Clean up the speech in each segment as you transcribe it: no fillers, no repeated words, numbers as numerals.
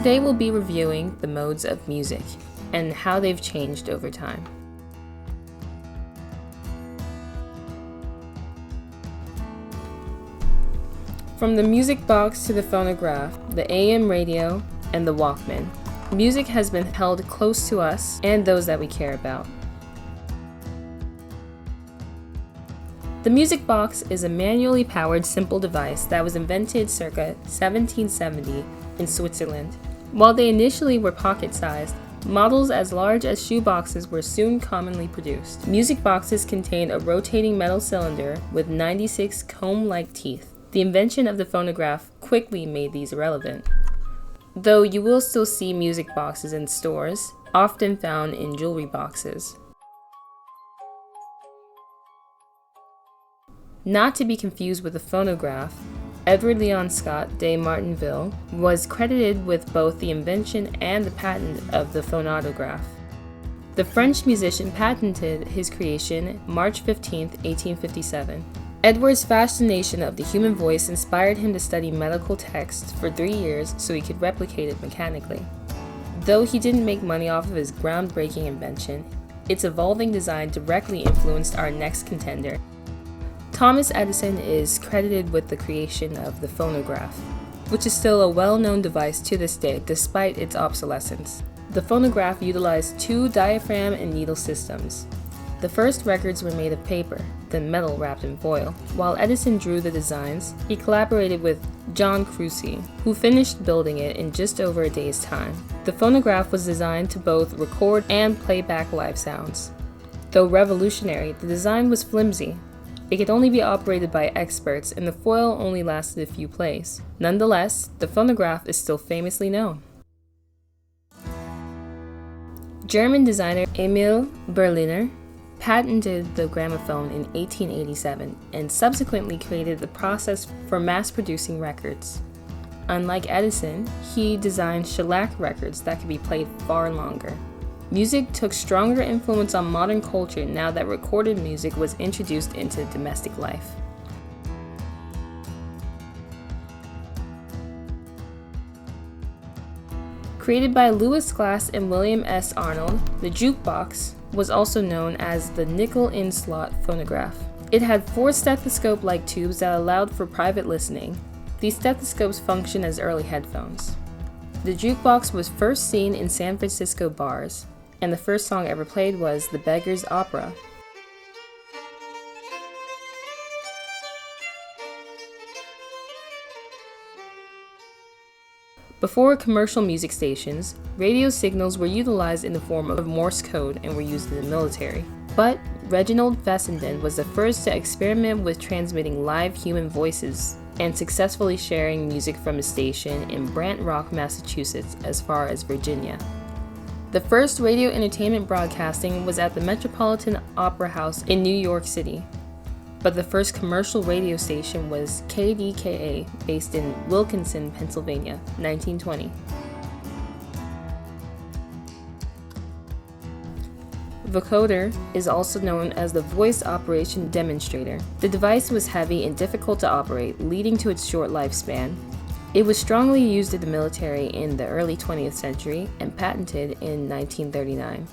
Today we'll be reviewing the modes of music and how they've changed over time. From the music box to the phonograph, the AM radio, and the Walkman, music has been held close to us and those that we care about. The music box is a manually powered simple device that was invented circa 1770 in Switzerland. While they initially were pocket-sized, models as large as shoeboxes were soon commonly produced. Music boxes contained a rotating metal cylinder with 96 comb-like teeth. The invention of the phonograph quickly made these irrelevant, though you will still see music boxes in stores, often found in jewelry boxes. Not to be confused with the phonograph, Edward Leon Scott de Martinville was credited with both the invention and the patent of the phonautograph. The French musician patented his creation March 15, 1857. Edward's fascination of the human voice inspired him to study medical texts for 3 years so he could replicate it mechanically. Though he didn't make money off of his groundbreaking invention, its evolving design directly influenced our next contender. Thomas Edison is credited with the creation of the phonograph, which is still a well-known device to this day despite its obsolescence. The phonograph utilized 2 diaphragm and needle systems. The first records were made of paper, then metal wrapped in foil. While Edison drew the designs, he collaborated with John Creusy, who finished building it in just over a day's time. The phonograph was designed to both record and play back live sounds. Though revolutionary, the design was flimsy. It could only be operated by experts, and the foil only lasted a few plays. Nonetheless, the phonograph is still famously known. German designer Emil Berliner patented the gramophone in 1887 and subsequently created the process for mass-producing records. Unlike Edison, he designed shellac records that could be played far longer. Music took stronger influence on modern culture now that recorded music was introduced into domestic life. Created by Louis Glass and William S. Arnold, the jukebox was also known as the nickel-in slot phonograph. It had 4 stethoscope-like tubes that allowed for private listening. These stethoscopes functioned as early headphones. The jukebox was first seen in San Francisco bars, and the first song ever played was The Beggar's Opera. Before commercial music stations, radio signals were utilized in the form of Morse code and were used in the military. But Reginald Fessenden was the first to experiment with transmitting live human voices and successfully sharing music from his station in Brant Rock, Massachusetts, as far as Virginia. The first radio entertainment broadcasting was at the Metropolitan Opera House in New York City, but the first commercial radio station was KDKA, based in Wilkinson, Pennsylvania, 1920. Vocoder is also known as the voice operation demonstrator. The device was heavy and difficult to operate, leading to its short lifespan. It was strongly used in the military in the early 20th century and patented in 1939.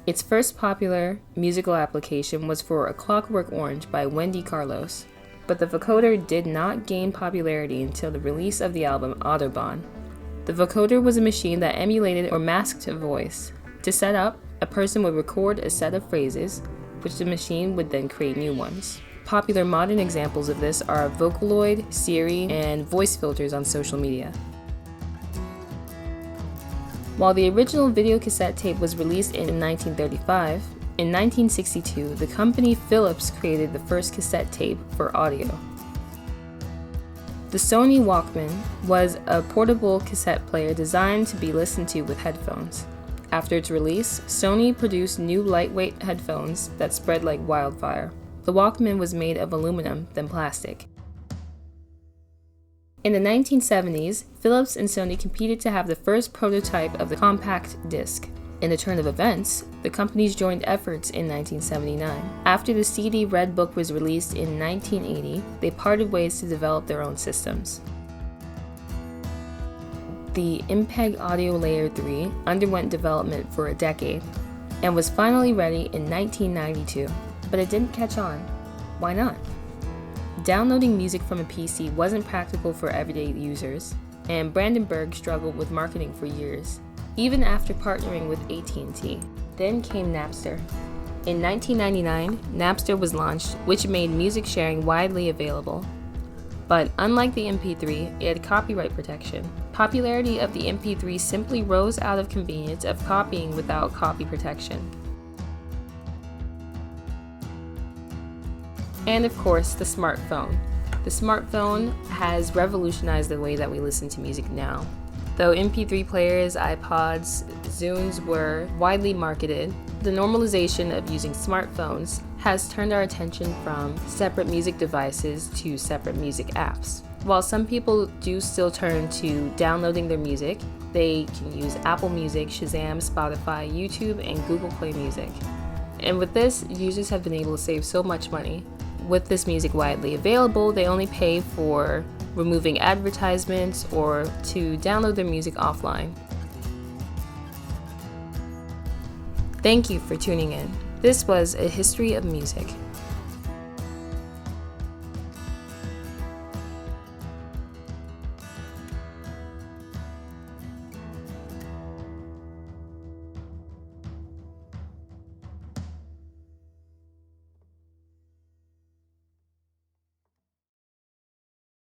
Its first popular musical application was for A Clockwork Orange by Wendy Carlos, but the vocoder did not gain popularity until the release of the album Autobahn. The vocoder was a machine that emulated or masked a voice. To set up, a person would record a set of phrases, which the machine would then create new ones. Popular modern examples of this are Vocaloid, Siri, and voice filters on social media. While the original video cassette tape was released in 1935, in 1962, the company Philips created the first cassette tape for audio. The Sony Walkman was a portable cassette player designed to be listened to with headphones. After its release, Sony produced new lightweight headphones that spread like wildfire. The Walkman was made of aluminum, then plastic. In the 1970s, Philips and Sony competed to have the first prototype of the compact disc. In a turn of events, the companies joined efforts in 1979. After the CD Red Book was released in 1980, they parted ways to develop their own systems. The MPEG Audio Layer 3 underwent development for a decade and was finally ready in 1992, but it didn't catch on. Why not? Downloading music from a PC wasn't practical for everyday users, and Brandenburg struggled with marketing for years, even after partnering with AT&T. Then came Napster. In 1999, Napster was launched, which made music sharing widely available. But unlike the MP3, it had copyright protection. Popularity of the MP3 simply rose out of convenience of copying without copy protection. And of course, the smartphone. The smartphone has revolutionized the way that we listen to music now. Though MP3 players, iPods, Zunes were widely marketed, the normalization of using smartphones has turned our attention from separate music devices to separate music apps. While some people do still turn to downloading their music, they can use Apple Music, Shazam, Spotify, YouTube, and Google Play Music. And with this, users have been able to save so much money. With this music widely available, they only pay for removing advertisements or to download their music offline. Thank you for tuning in. This was A History of Music.